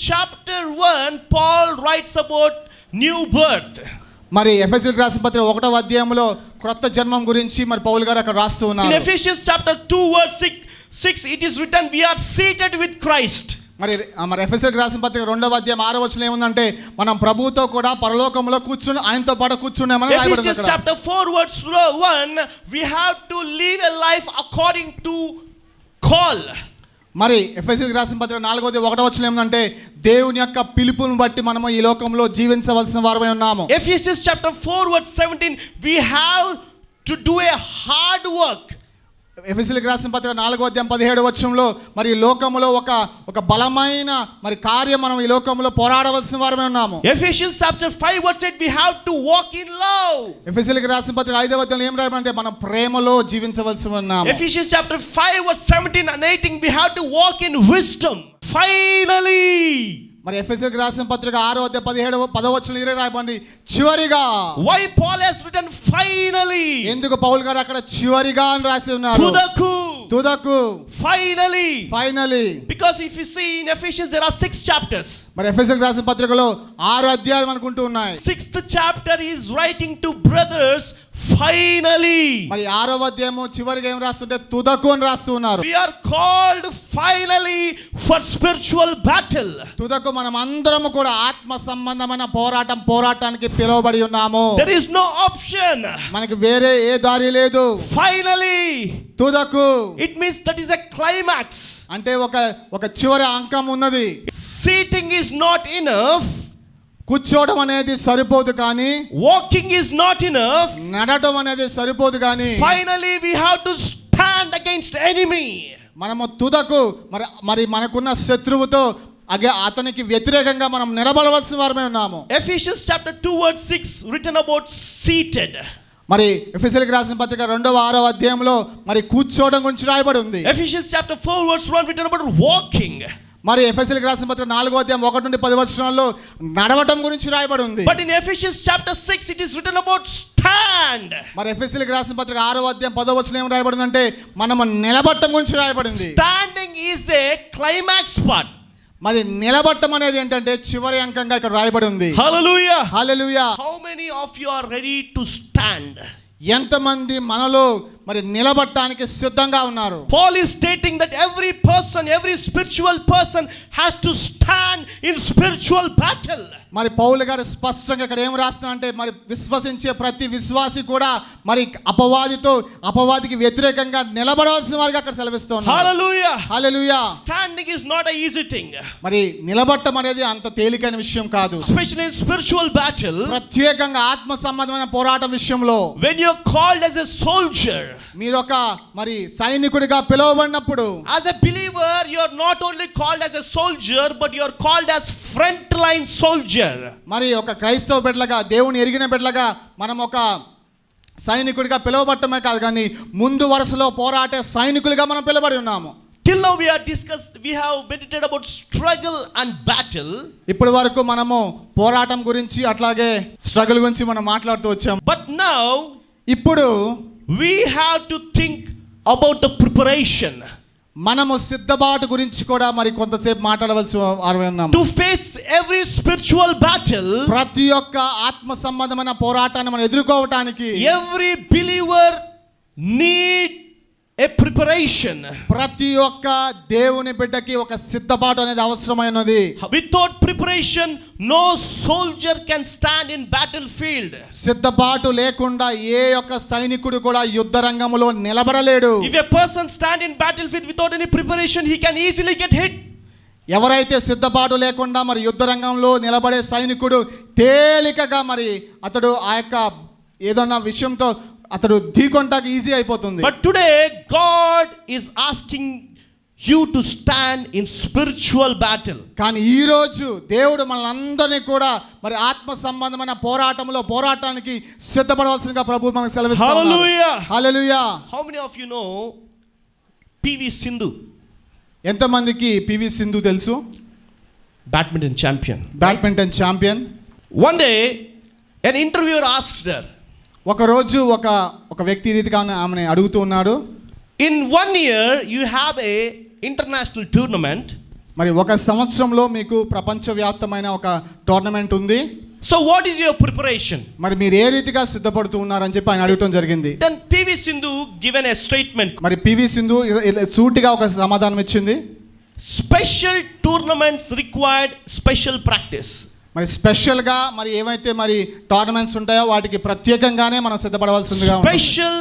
chapter 1, Paul writes about new birth. మరి ఎఫెసీయులకు రాసిన పత్రిక 1వ అధ్యాయంలో క్రొత్త జన్మం గురించి మరి పౌలు గారు అక్కడ రాస్తూ In ఉన్నారు. Ephesians chapter 2 verse 6 it is written, we are seated with Christ. మరి ఎఫెసీయులకు రాసిన పత్రిక 2వ అధ్యాయం 6వ వచనం ఏముందంటే మనం ప్రభువుతో కూడా పరలోకంలో కూర్చుని ఆయనతో పాటు కూర్చున్నామని రాయబడింది Ephesians అక్కడ. chapter 4 verse 1, we have to live a life according to call. మరి ఎఫెసీయులకు రాసిన పత్రిక 4వ అధ్యాయం 1వ వచనం ఏముందంటే దేవుని యొక్క పిలుపును బట్టి మనము ఈ లోకంలో జీవించవలసిన వారమై ఉన్నాము. Ephesians chapter 4 verse 17, we have to do a hard work. ఎఫెసీయులకు రాసిన పత్రిక 4వ అధ్యాయం 17వ వచనంలో మరి ఈ లోకంలో ఒక బలమైన మరి కార్యం మనం ఈ లోకంలో పోరాడవలసిన వారమై ఉన్నాము. Ephesians chapter 5 verse 8, we have to walk in love. ఎఫెసీయులకు రాసిన పత్రిక 5వ అధ్యాయంలో ఏం రాయబడిందంటే మనం ప్రేమలో జీవించవలసి ఉన్నాము. Ephesians chapter 5 verse 17 and 18, we have to walk in wisdom. Finally, మరి ఎఫెసీయులకు రాసిన పత్రిక 6వ అధ్యాయం 10వ వచనంలో రాయబడింది చివరిగా. why Paul has written finally? ఎందుకు పౌలు గారు అక్కడ చివరిగా అని రాసి ఉన్నారు? తుదకు finally. Because if you see in Ephesians there are 6 chapters. మరి ఎఫెసీయులకు రాసిన పత్రికలో 6 అధ్యాయాలు అనుకుంటూ ఉన్నాయి. 6th chapter he is writing to brothers finally. మరి 6వ అధ్యాయము చివరిగా ఏం రాస్తుంటే తుదకు అని రాస్తూ ఉన్నారు. We are called finally for spiritual battle. తుదకు మనం అందరం కూడా ఆత్మ సంబంధమైన పోరాటానికి పిలువబడి ఉన్నాము. There is no option. మనకి వేరే ఏ దారి లేదు. Finally, తుదకు it means that is a climax. అంటే ఒక చివరి అంకం ఉన్నది. Seating is not enough. కూర్చోవడం అనేది సరిపోదు కానీ, walking is not enough. నడవడం అనేది సరిపోదు కానీ, finally we have to stand against enemy. మనము తుదకు మరి మనకున్న శత్రువుతో అతనికి వ్యతిరేకంగా మనం నిలబడవలసిన వారమే ఉన్నాము. Ephesians chapter 2 verse 6 written about seated. మరి ఎఫెసీయులకు రాసిన పత్రిక 6వ అధ్యాయంలో మరి కూర్చోవడం గురించి రాయబడి ఉంది. Ephesians chapter 4 verse 1 written about walking. మరి ఎఫెసీయులకు రాసిన పత్రిక 4వ అధ్యాయం 1 నుండి 10 వచనాల్లో నడవటం గురించి రాయబడి ఉంది. But in Ephesians chapter 6 it is written about stand. మరి ఎఫెసీయులకు రాసిన పత్రిక 6వ అధ్యాయం 10వ వచనం ఏం రాయబడిందంటే మనము నిలబడటం గురించి రాయబడింది. Standing is a climax part. మరి నిలబడటం అనేది ఏంటంటే చివరి అంకంగా ఇక్కడ రాయబడి ఉంది. Hallelujah. Hallelujah. How many of you are ready to stand? ఎంతమంది మనలో మరి నిలబడటానికి సిద్ధంగా ఉన్నారు? Paul is stating that every spiritual person has to stand in spiritual battle. మరి పౌలు గారు స్పష్టంగా ఇక్కడ ఏం రాస్తున్నారంటే మరి విశ్వసించే ప్రతి విశ్వాసి కూడా మరి అపవాదికి వ్యతిరేకంగా నిలబడాల్సిన వారిగా అక్కడ సెలవిస్తున్నారు. Hallelujah. Hallelujah. Standing is not an easy thing. మరి నిలబడటం అనేది అంత తేలికైన విషయం కాదు. Especially in spiritual battle. ప్రత్యేకంగా ఆత్మ సంబంధమైన పోరాటం విషయంలో. When you are called as a soldier. మీరు ఒక మరి సైనికుడిగా పిలువబడినప్పుడు. As a believer you are not only called as a soldier but you are called as frontline soldier. మరి ఒక క్రైస్తవ బిడ్డలుగా దేవుని ఎరిగిన బిడ్డలుగా మనం ఒక సైనికుడిగా పిలువబడటమే కాదు కానీ ముందు వరుసలో పోరాటే సైనికులుగా మనం పిలువబడి ఉన్నాము. Till now we have meditated about struggle and battle. ఇప్పటి వరకు మనము పోరాటం గురించి అట్లాగే స్ట్రగుల్ గురించి మనం మాట్లాడుతూ వచ్చాం. But now ఇప్పుడు we have to think about the preparation. మనము సిద్ధపాటు గురించి కూడా మరి కొంతసేపు మాట్లాడవలసి ఉన్నాము. To face every spiritual battle. ప్రతి ఒక్క ఆత్మ సంబంధమైన పోరాటాన్ని మనం ఎదుర్కోవడానికి every believer need a preparation. ప్రతి ఒక్క దేవుని బిడ్డకి ఒక సిద్ధపాటు అనేది అవసరమైనది. Without preparation no soldier can stand in battlefield. సిద్ధపాటు లేకుండా ఏ ఒక్క సైనికుడు కూడా యుద్ధ రంగంలో నిలబడలేడు. If a person stand in battlefield without any preparation he can easily get hit. ఎవరైతే సిద్ధపాటు లేకుండా మరి యుద్ధ రంగంలో నిలబడే సైనికుడు తేలికగా మరి అతడు ఆ యొక్క ఏదన్నా విషయంతో అతడు ఢీకొంటాకి ఈజీ అయిపోతుంది. But today God is asking you to stand in spiritual battle. కానీ ఈ రోజు దేవుడు మనలందరినీ కూడా మరి ఆత్మ సంబంధమైన పోరాటానికి సిద్ధపడవలసిందిగా ప్రభువు మనకు సెలవిస్తున్నారు. Hallelujah. Hallelujah. How many of you know PV Sindhu? ఎంతమందికి పివి సింధు తెలుసు? Badminton champion. One day an interviewer asked her. ఒకరోజు ఒక వ్యక్తి రీతిగా ఆమెను అడుగుతూ ఉన్నాడు. In 1 year you have a international tournament. మరి ఒక సంవత్సరంలో మీకు ప్రపంచవ్యాప్తమైన ఒక టోర్నమెంట్ ఉంది. So what is your preparation? మరి మీరు ఏ రీతిగా సిద్ధపడుతూ ఉన్నారని చెప్పి ఆయన అడగటం జరిగింది. Then PV Sindhu given a statement. మరి పివి సింధు సూటిగా ఒక సమాధానం ఇచ్చింది. Special tournaments required special practice. మరి స్పెషల్గా మరి ఏవైతే మరి టోర్నమెంట్స్ ఉంటాయో వాటికి ప్రత్యేకంగానే మనం సిద్ధపడవలసిందిగా ఉంటుంది. Special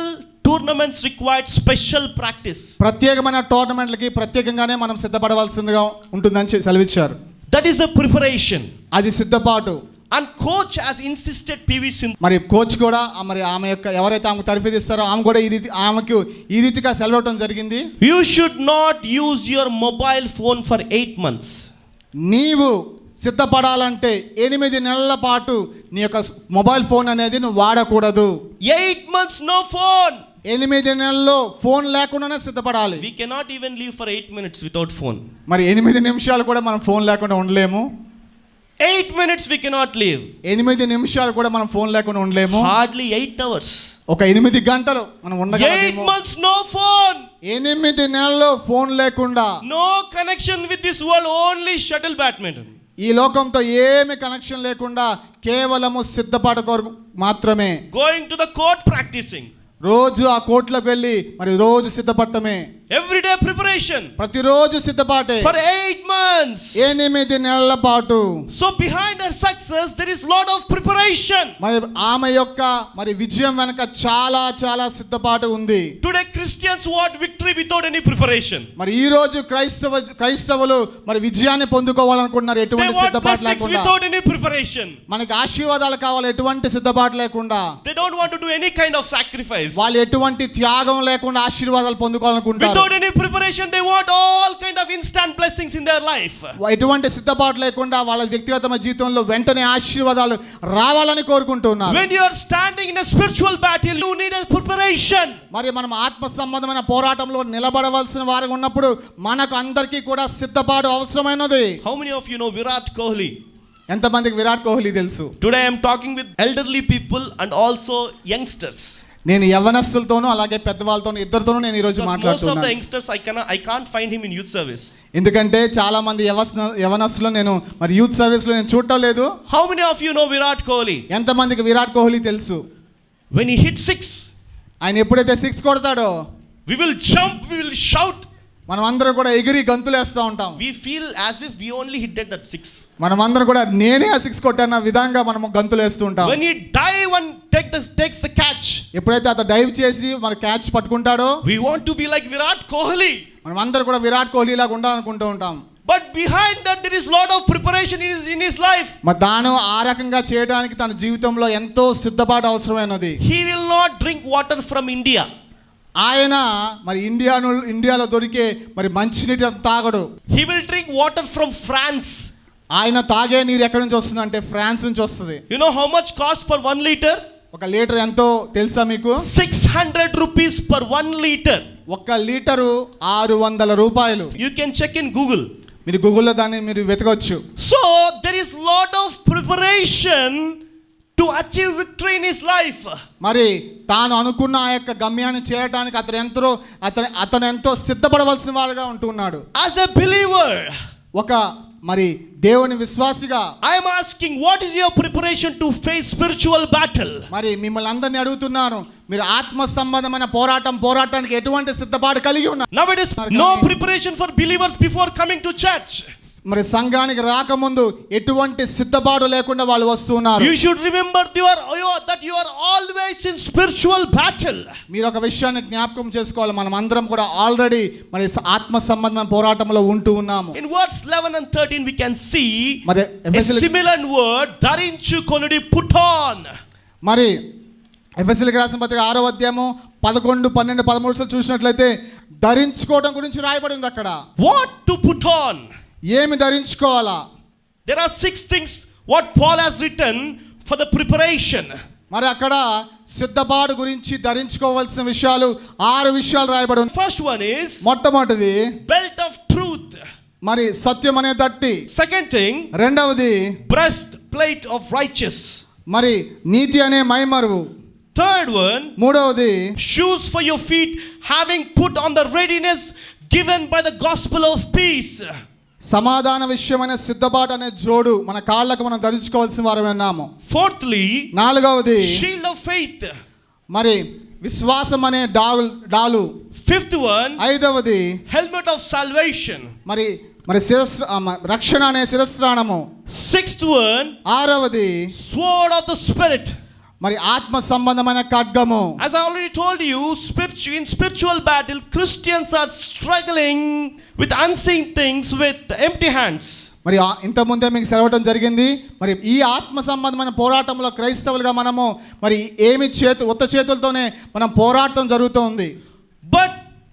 tournaments required special practice. ప్రత్యేకమైన టోర్నమెంట్లకి ప్రత్యేకంగానే మనం సిద్ధపడవలసిందిగా ఉంటుందని సెలవిచ్చారు. That is the preparation. అది సిద్ధపాటు. And coach has insisted PV Sindhu. మరి కోచ్ కూడా మరి ఆమె యొక్క ఎవరైతే ఆమెకు తరఫీదు ఇస్తారో ఆమె కూడా ఆమెకు ఈ రీతిగా సెలవటం జరిగింది. You should not use your mobile phone for 8 months. నీవు సిద్ధపడాలంటే 8 నెలల పాటు నీ యొక్క మొబైల్ ఫోన్ అనేది నువ్వు వాడకూడదు. 8 months no phone. 8 నెలల్లో ఫోన్ లేకుండానే సిద్ధపడాలి. We cannot even live for 8 minutes without phone. మరి 8 నిమిషాలు కూడా మనం ఫోన్ లేకుండా ఉండలేము. 8 minutes we cannot live. 8 నిమిషాలు కూడా మనం ఫోన్ లేకుండా ఉండలేము. Hardly 8 hours. ఒక 8 గంటలు మనం 8 ఉండగలమేమో. months no phone. 8 నెలల్లో ఫోన్ లేకుండా, No connection with this world, only shuttle badminton. ఈ లోకంతో ఏమి కనెక్షన్ లేకుండా కేవలము సిద్ధపాటు కొరకు మాత్రమే. Going to the court practicing. రోజు ఆ కోర్టులోకి వెళ్ళి మరి రోజు సిద్ధపడటమే. Everyday preparation. ప్రతిరోజు సిద్ధపాటే. For 8 months. 8 నెలల పాటు. So behind her success there is lot of preparation. మరి ఆమె యొక్క మరి విజయం వెనక చాలా చాలా సిద్ధపాటు ఉంది. Today Christians want victory without any preparation. మరి ఈ రోజు క్రైస్తవులు మరి విజయాన్ని పొందుకోవాలనుకుంటున్నారు ఎటువంటి సిద్ధపాటు లేకుండా. Without any preparation. మనకి ఆశీర్వాదాలు కావాలి ఎటువంటి సిద్ధపాటు లేకుండా. They don't want to do any kind of sacrifice. వాళ్ళు ఎటువంటి త్యాగం లేకుండా ఆశీర్వాదాలు పొందుకోవాలనుకుంటారు. Without any preparation they want all kind of instant blessings in their life. ఎటువంటి సిద్ధపాటు లేకుండా వాళ్ళ వ్యక్తిగత జీవితంలో వెంటనే ఆశీర్వాదాలు రావాలని కోరుకుంటున్నారు. When you are standing in a spiritual battle you need a preparation. మరి మనం ఆత్మ సంబంధమైన పోరాటంలో నిలబడవలసిన వారు ఉన్నప్పుడు మనకు అందరికీ కూడా సిద్ధపాటు అవసరమైనది. How many of you know Virat Kohli? ఎంతమందికి విరాట్ కోహ్లీ తెలుసు? Today I am talking with elderly people and also youngsters. నేను యవ్వనస్తులతోనూ అలాగే పెద్దవాళ్ళతోనూ ఇద్దరితోనూ నేను ఈ రోజు మాట్లాడుతున్నాను. Most of the youngsters I can't find him in youth service. ఎందుకంటే చాలా మంది యవ్వనస్తులు నేను మరి యూత్ సర్వీస్ లో నేను చూడటం లేదు. How many of you know Virat Kohli? ఎంతమందికి విరాట్ కోహ్లీ తెలుసు? When he hits 6, ఆయన ఎప్పుడైతే 6 కొడతాడో we will jump, we will shout. మనం అందరం కూడా ఎగిరి గంతులేస్తూ ఉంటాం. We feel as if we only hit that 6. మనం అందరం కూడా నేనే ఆ 6 కొట్టాన విధంగా మనం గంతులేస్తూ ఉంటాం. When he dive and takes the catch, ఎప్పుడైతే అతను డైవ్ చేసి మన catch పట్టుకుంటాడో we want to be like Virat Kohli. మనం అందరం కూడా విరాట్ కోహ్లీ లాగా ఉండాలనుకుంటూ ఉంటాం. But behind that there is lot of preparation in his life. మరి దాను ఆ రకంగా చేయడానికి తన జీవితంలో ఎంతో సిద్ధపాటు అవసరమైనది. He will not drink water from India. ఆయన మరి ఇండియాలో దొరికే మరి మంచినీటి తాగడు. He will drink water from France. ఆయన తాగే నీరు ఎక్కడి నుంచి వస్తుంది అంటే ఫ్రాన్స్ నుంచి వస్తుంది. You know how much cost per 1 liter? 1 litre ఎంతో తెలుసా మీకు? 600 rupees per 1 liter. 1 లీటరు 600 రూపాయలు. You can check in Google. మీరు గూగుల్లో దాన్ని మీరు వెతకవచ్చు. So there is lot of preparation to achieve victory in his life. మరి తాను అనుకున్న ఆ యొక్క గమ్యాన్ని చేరడానికి అతను ఎంతో సిద్ధపడవలసిన వారుగా ఉంటున్నాడు. As a believer, ఒక మరి దేవుని విశ్వాసిగా I am asking, what is your preparation to face spiritual battle? మరి మిమ్మల్ని అందరిని అడుగుతున్నాను, మీరు ఆత్మ సంబంధమైన పోరాటానికి ఎటువంటి సిద్ధపాటు కలిగి ఉన్నారు? Nowadays no preparation for believers before coming to church. మరి సంఘానికి రాకముందు ఎటువంటి సిద్ధపాటు లేకుండా వాళ్ళు వస్తున్నారు. You should remember that you are always in spiritual battle. మీరు ఒక విషయాన్ని జ్ఞాపకం చేసుకోవాలి, మనం అందరం కూడా ఆల్రెడీ మరి ఆత్మ సంబంధమైన పోరాటంలో ఉంటూ ఉన్నాము. In verse 11 and 13 we can see మరి a similar word, ధరించుకొనుడి, put on. మరి ఎఫెసీయులకు రాసిన పత్రిక 6వ అధ్యాయము 11, 12, 13 చూసినట్లయితే ధరించుకోవడం గురించి రాయబడి ఉంది అక్కడ. What to put on? ఏమి ధరించుకోవాలా? There are 6 things what Paul has written for the preparation. మరి అక్కడ సిద్ధపాటు గురించి ధరించుకోవాల్సిన విషయాలు 6 విషయాలు రాయబడి ఉన్నాయి. First one is మొట్టమొదటిది belt of truth. మరి సత్యం అనే దట్టి. Second thing, రెండవది breastplate of righteous. మరి నీతి అనే మైమరువు. Third one, మూడవది shoes for your feet, having put on the readiness given by the gospel of peace. సమాధాన విషయమైన సిద్ధపాటు అనే జోడు మన కాళ్ళకు మనం ధరించుకోవాల్సిన వారమే ఉన్నాము. Fourthly, నాలుగవది shield of faith. మరి విశ్వాసం అనే డాలు. Fifth one, ఐదవది helmet of salvation. మరి రక్షణ అనే శిరస్త్రాణము. Sixth one, ఆరవది sword of the spirit. మరి ఆత్మ సంబంధమైన ఖడ్గము. As I already told you, in spiritual battle, Christians are struggling with unseen things with empty hands. మరి ఇంతకుముందే మీకు సెలవటం జరిగింది. మరి ఈ ఆత్మ సంబంధమైన పోరాటంలో క్రైస్తవులుగా మనము మరి ఉత్త చేతులతోనే మనం పోరాటం జరుగుతోంది. But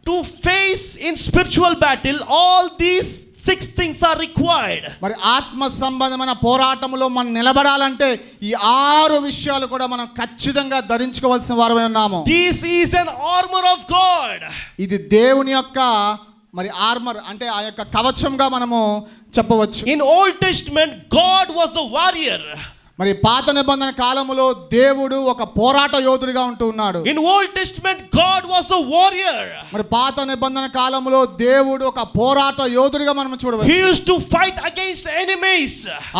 to face in spiritual battle, all these 6 things are required. మరి ఆత్మ సంబంధమైన పోరాటంలో మనం నిలబడాలంటే ఈ 6 విషయాలు కూడా మనం ఖచ్చితంగా ధరించుకోవాల్సిన వారమే ఉన్నాము. This is an armor of God. ఇది దేవుని యొక్క మరి ఆర్మర్ అంటే ఆ యొక్క కవచంగా మనము చెప్పవచ్చు. In Old Testament, God was a warrior. మరి పాత నిబంధన కాలములో దేవుడు ఒక పోరాట యోధుడిగా ఉంటూ ఉన్నాడు. In Old Testament, God was a warrior. మరి పాత నిబంధన కాలములో దేవుడు ఒక పోరాట యోధుడిగా మనం చూడవచ్చు. He used to fight against enemies.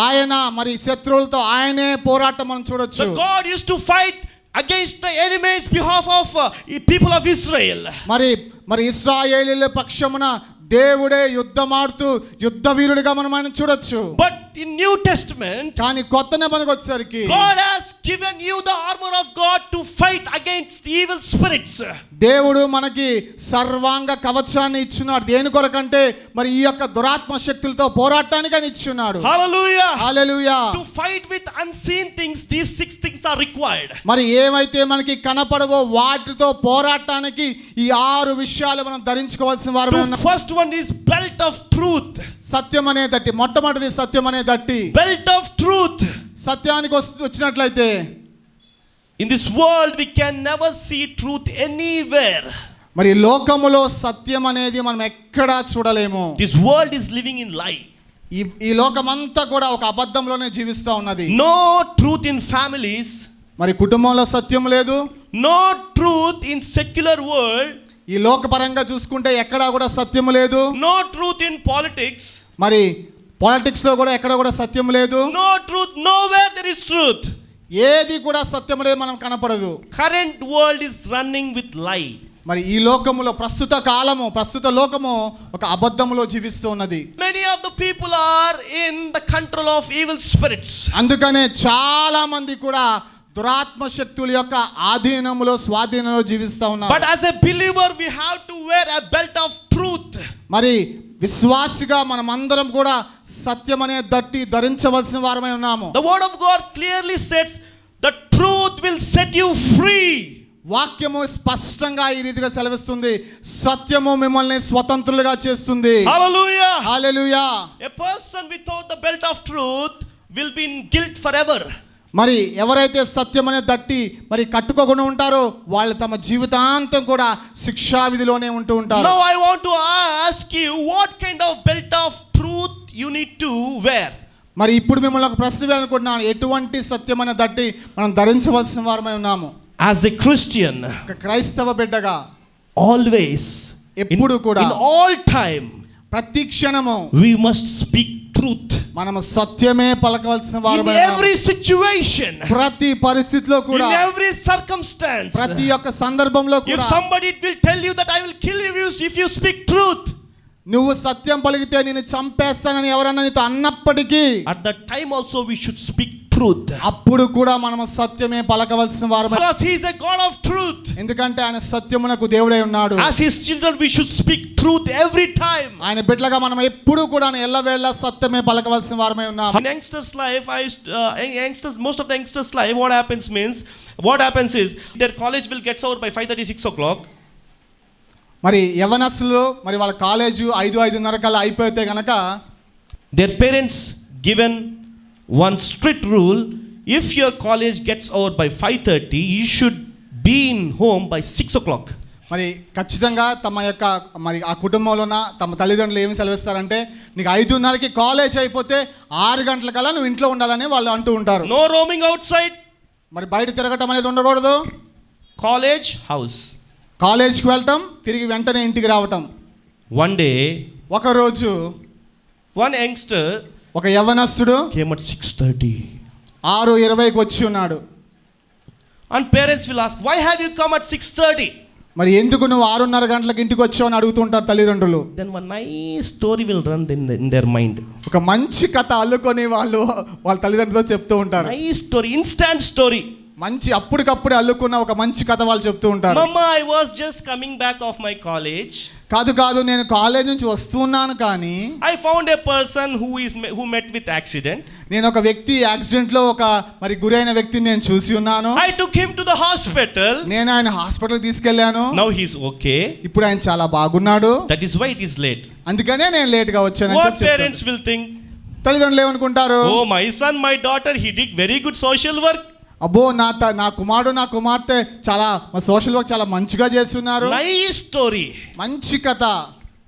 ఆయన మరి శత్రువులతో ఆయనే పోరాటం మనం చూడొచ్చు. So God used to fight against the enemies behalf of people of Israel. మరి ఇశ్రాయేలీయుల పక్షమున దేవుడే యుద్ధమాడుతూ యుద్ధ వీరుడిగా మనం ఆయన చూడొచ్చు. But in New Testament, కానీ కొత్త నిబంధనకు వచ్చేసరికి God has given you the armor of God to fight against evil spirits. దేవుడు మనకి సర్వాంగ కవచాన్ని ఇచ్చున్నాడు. దేని కొరకంటే మరి ఈ యొక్క దురాత్మ శక్తులతో పోరాటానికి అని ఇచ్చున్నాడు. Hallelujah. Hallelujah. To fight with unseen things, these 6 things are required. మరి ఏమైతే మనకి కనపడవో వాటితో పోరాటానికి ఈ 6 విషయాలు మనం ధరించుకోవాల్సిన వారమే ఉన్నాం. First one is belt of truth. సత్యం అనే దట్టి. మొట్టమొదటిది సత్యం అనే దట్టి. Belt of truth. సత్యానికి వచ్చినట్లయితే In this world we can never see truth anywhere. మరి లోకములో సత్యం అనేది మనం ఎక్కడా చూడలేము. This world is living in lie. ఈ లోకమంతా కూడా ఒక అబద్ధంలోనే జీవిస్తూ ఉన్నది. No truth in families. మరి కుటుంబంలో సత్యం లేదు. No truth in secular world. ఈ లోకపరంగా చూసుకుంటే ఎక్కడా కూడా సత్యం లేదు. No truth in politics. మరి పాలిటిక్స్ లో కూడా ఎక్కడ కూడా సత్యం లేదు. No truth, nowhere there is truth. ఏది కూడా సత్యం అనేది మనం కనపడదు. Current world is running with lie. మరి ఈ లోకములో ప్రస్తుత లోకము ఒక అబద్ధములో జీవిస్తూ ఉన్నది. Many of the people are in the control of evil spirits. అందుకనే చాలా మంది కూడా దురాత్మ శక్తుల యొక్క ఆధీనంలో స్వాధీనంలో జీవిస్తూ ఉన్నారు. But as a believer we have to wear a belt of truth. మరి విశ్వాసిగా మనం అందరం కూడా సత్యం అనే దట్టి ధరించవలసిన వారమై ఉన్నాము. The word of God clearly says the truth will set you free. వాక్యము స్పష్టంగా ఈ రీతిగా సెలవిస్తుంది. సత్యము మిమ్మల్ని స్వతంత్రులుగా చేస్తుంది. Hallelujah. Hallelujah. A person without the belt of truth will be in guilt forever. మరి ఎవరైతే సత్యం అనే దట్టి మరి కట్టుకోకుండా ఉంటారో వాళ్ళు తమ జీవితాంతం కూడా శిక్షా విధిలోనే ఉంటూ ఉంటారు. Now I want to ask you, what kind of belt of truth you need to wear? మరి ఇప్పుడు మిమ్మల్ని ఒక ప్రశ్న వేయాలనుకుంటున్నాను. ఎటువంటి సత్యం అనే దట్టి మనం ధరించవలసిన వారమై ఉన్నాము? As a Christian, ఒక క్రైస్తవ బిడ్డగా always, ఎప్పుడు కూడా in all time, ప్రతి క్షణము we must speak truth. మనము సత్యమే పలకవలసిన In వారమై every situation, ప్రతి పరిస్థితిలో కూడా in every circumstance. ప్రతి ఒక్క సందర్భంలో If కూడా somebody will tell you that I will kill you if you speak truth, నువ్వు సత్యం పలికితే నేను చంపేస్తానని ఎవరన్నా నీతో అన్నప్పటికీ at that time also we should speak truth. అప్పుడు కూడా మనం సత్యమే పలకవలసిన వారమే. Because he is a God of truth. ఎందుకంటే ఆయన సత్యమునకు దేవుడై ఉన్నాడు. As his children we should speak truth every time. ఆయన బిడ్డలుగా మనం ఎప్పుడు కూడా ఎల్లవేళ సత్యమే పలకవలసిన వారమై ఉన్నాం. In youngsters life most of the youngsters life what happens is their college will get over by 5:30 6 o'clock. మరి యవనస్తులు మరి వాళ్ళ కాలేజు 5:30 కల్లా అయిపోతే గనక their parents given one strict rule, if your college gets over by 5:30 you should be in home by 6 o'clock. మరి ఖచ్చితంగా తమ యొక్క మరి ఆ కుటుంబంలోన తమ తల్లిదండ్రులు ఏమి సెలవిస్తారంటే నీకు 5:30కి కాలేజ్ అయిపోతే 6 గంటలకల్లా నువ్వు ఇంట్లో ఉండాలని వాళ్ళు అంటూ ఉంటారు. No roaming outside. మరి బయట తిరగటం అనేది ఉండకూడదు. College, house. కాలేజ్కి వెళ్తాం, తిరిగి వెంటనే ఇంటికి రావటం. One day ఒకరోజు One youngster ఒక యవ్వనస్తుడు came at 6:30. 6:20కి వచ్చి ఉన్నాడు. And parents will ask, why have you come at 6:30? మరి ఎందుకు నువ్వు 6:30 గంటలకు ఇంటికి వచ్చావు అని అడుగుతుంటారు తల్లిదండ్రులు. Then one nice story will run in their mind. ఒక మంచి కథ అల్లుకొని వాళ్ళ తల్లిదండ్రులతో చెప్తూ ఉంటారు. Nice story, instant story. మంచి అప్పటికప్పుడే అల్లుకున్న ఒక మంచి కథ వాళ్ళు చెప్తూ ఉంటారు. Mama, I was just coming back of my college. కాదు నేను కాలేజ్ నుంచి వస్తున్నాను కానీ I found a person who met with accident. నేను ఒక వ్యక్తి యాక్సిడెంట్ లో మరి గురైన వ్యక్తిని నేను చూసి ఉన్నాను. I took him to the hospital. నేను ఆయన హాస్పిటల్ తీసుకెళ్లాను. Now he's okay. ఇప్పుడు ఆయన చాలా బాగున్నాడు. That is why it is late. అందుకనే నేను లేట్ గా వచ్చానని What parents will think? తల్లిదండ్రులు ఏమనుకుంటారు? Oh, my son, my daughter, he did very good social work. అబ్బో నా కుమారుడు నా కుమార్తె చాలా సోషల్ వర్క్ చాలా మంచిగా చేస్తున్నారు. Nice story. మంచి కథ.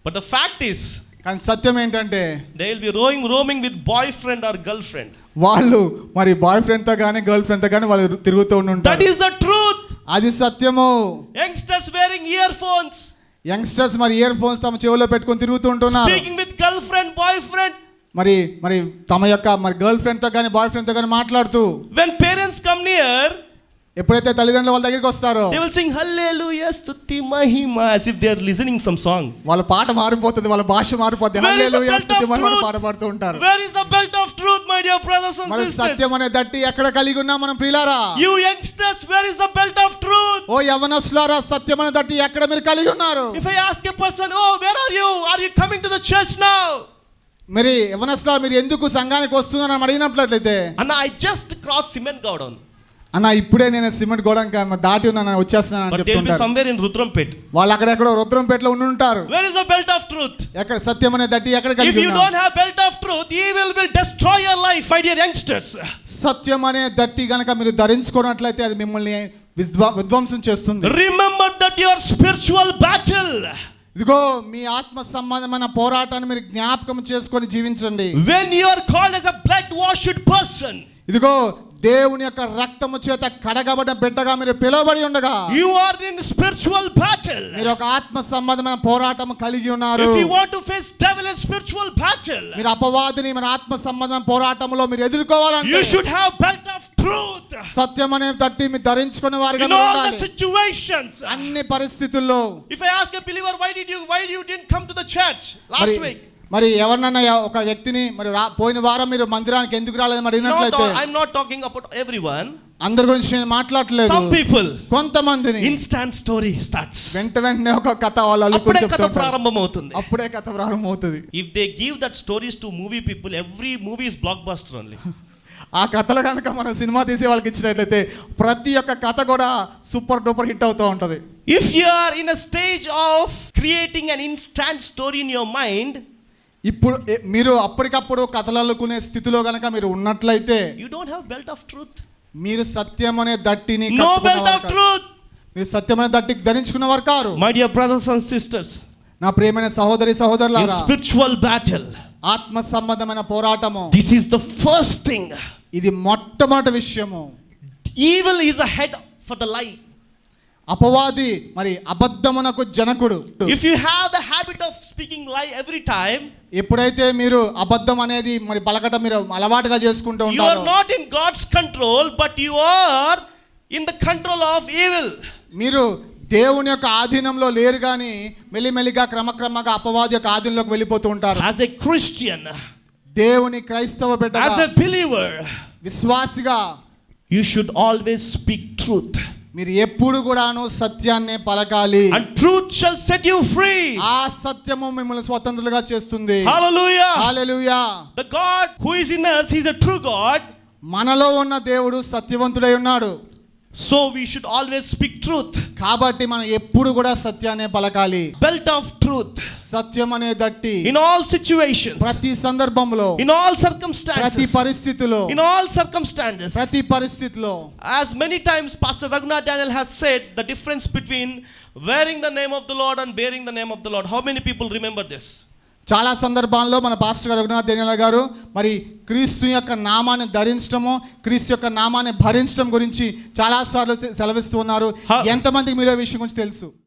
But the fact is, కానీ సత్యం ఏంటంటే they will be roaming with boyfriend or girlfriend. వాళ్ళు మరి బాయ్ ఫ్రెండ్ తో గానీ గర్ల్ ఫ్రెండ్ తో గానీ వాళ్ళు తిరుగుతూ ఉంటారు. That is the truth. అది సత్యము. Youngsters wearing earphones. యంగ్స్టర్స్ మరి ఇయర్ ఫోన్స్ తమ చెవులో పెట్టుకొని తిరుగుతూ ఉంటున్నారు. Speaking with girlfriend, boyfriend. మరి తమ యొక్క మరి గర్ల్ ఫ్రెండ్ తో గానీ బాయ్ ఫ్రెండ్ తో గానీ మాట్లాడుతూ. When parents come near, ఎప్పుడైతే తల్లిదండ్రులు వాళ్ళ దగ్గరికి వస్తారో they will sing hallelujah స్తుతి మహిమ as if they are listening some song. వాళ్ళ పాట మారిపోతుంది, వాళ్ళ భాష మారిపోతుంది. హల్లెలూయా స్తుతి మహిమ పాట పాడుతూ ఉంటారు. Where is the belt of truth, my dear brothers and మరి sisters? సత్యం అనే దట్టి ఎక్కడ కలిగి ఉన్నాం మనం ప్రియులారా? You youngsters, where is the belt of truth? ఓ యవ్వనస్తులారా, సత్యం అనే దట్టి ఎక్కడ మీరు కలిగి ఉన్నారు? If I ask a person, oh, where are you? Are you coming to the church now? మరి యవ్వనస్తులారా, మీరు ఎందుకు సంఘానికి వస్తున్నారని అడిగినట్లయితే, అన్న, I just crossed cement godown. అన్న, ఇప్పుడే నేను సిమెంట్ గోడం దాటి ఉన్నాను, వచ్చేస్తున్నాను అని చెప్తుంటారు. somewhere in Rudrampet. వాళ్ళు అక్కడెక్కడో రుద్రంపేటలో ఉండి ఉంటారు. Where is the belt of truth? ఎక్కడ సత్యం అనే దట్టి ఎక్కడ కలిగి ఉన్నారు? If you ఉన్నారు? don't have belt of truth, evil will destroy your life, my dear youngsters. సత్యం అనే దట్టి గనక మీరు ధరించుకున్నట్లయితే అది మిమ్మల్ని విధ్వంసం చేస్తుంది. Remember that your spiritual battle. ఇదిగో మీ ఆత్మ సంబంధమైన పోరాటాన్ని మీరు జ్ఞాపకం చేసుకొని జీవించండి. When you are called as a blood washed person, ఇదిగో దేవుని యొక్క రక్తము చేత కడగబడిన బిడ్డగా మీరు పిలువబడి ఉండగా, you are in spiritual battle. మీరు ఒక ఆత్మ సంబంధమైన పోరాటం కలిగి ఉన్నారు. If you want to face devil in spiritual battle, మీరు అపవాదిని మన ఆత్మ సంబంధమైన పోరాటంలో మీరు ఎదుర్కోవాలంటే you should have belt of truth. సత్యం అనే తట్టి మీరు ధరించుకునే వారిగా In all ఉండాలి. the situations. అన్ని పరిస్థితుల్లో. If I ask a believer, why you didn't come to the church last week? మరి ఎవరినన్నా ఒక వ్యక్తిని మరి పోయిన వారం మీరు మందిరానికి ఎందుకు రాలేదు మరి అడిగినట్లయితే, I'm not talking about everyone. అందరి గురించి నేను మాట్లాడలేదు. Some people, కొంతమందిని instant story starts. వెంటనే ఒక కథ వాళ్ళు అల్లుకొని చెప్తారు. కథ ప్రారంభమవుతుంది. అప్పుడే కథ ప్రారంభమవుతుంది. If they give that stories to movie people, every movie is blockbuster only. ఆ కథలు కనుక మనం సినిమా తీసే వాళ్ళకి ఇచ్చినట్లయితే ప్రతి ఒక్క కథ కూడా సూపర్ డూపర్ హిట్ అవుతూ ఉంటుంది. If you are in a stage of creating an instant story in your mind, ఇప్పుడు మీరు అప్పటికప్పుడు కథలు అల్లుకునే స్థితిలో గనక మీరు ఉన్నట్లయితే, you don't have belt of truth. మీరు సత్యం అనే దట్టిని No belt of truth. మీరు సత్యం అనే దట్టి ధరించుకున్నవారు car. My dear brothers and sisters, నా ప్రియమైన సహోదరి సహోదరులారా, spiritual battle, ఆత్మ సంబంధమైన పోరాటము, this is the first thing. ఇది మొట్టమొదటి విషయము. Evil is a head for the lie. అపవాది మరి అబద్ధమునకు జనకుడు. If you have the habit of speaking lie every time, ఎప్పుడైతే మీరు అబద్ధం అనేది మరి పలకటం మీరు అలవాటుగా చేసుకుంటూ you are ఉంటారు, not in God's control, but you are in the control of evil. మీరు దేవుని యొక్క ఆధీనంలో లేరు కానీ మెల్లిమెల్లిగా క్రమక్రమంగా అపవాది యొక్క ఆధీనంలోకి వెళ్ళిపోతూ ఉంటారు. As a Christian, దేవుని క్రైస్తవ బిడ్డగా, as a believer, విశ్వాసిగా, you should always speak truth. మీరు ఎప్పుడు కూడాను సత్యాన్నే పలకాలి. And truth shall set you free. ఆ సత్యము మిమ్మల్ని స్వతంత్రులుగా చేస్తుంది. Hallelujah. Hallelujah. The God who is in us, he is a true God. మనలో ఉన్న దేవుడు సత్యవంతుడై ఉన్నాడు. So we should always speak truth. కాబట్టి మనం ఎప్పుడు కూడా సత్యాన్నే పలకాలి. Belt of truth. సత్యం అనే దట్టి In all situations. ప్రతి సందర్భంలో, In all circumstances. ప్రతి పరిస్థితిలో, In all circumstances. ప్రతి పరిస్థితిలో. As many times Pastor Raghunath Daniel has said the difference between wearing the name of the Lord and bearing the name of the Lord. How many people remember this? చాలా సందర్భాల్లో మన pastor గారు రఘునాథ్ దేనియాల గారు మరి క్రీస్తు యొక్క నామాన్ని ధరించడము, క్రీస్తు యొక్క నామాన్ని భరించడం గురించి చాలాసార్లు సెలవిస్తూ ఉన్నారు. ఎంతమందికి మీలో విషయం గురించి తెలుసు?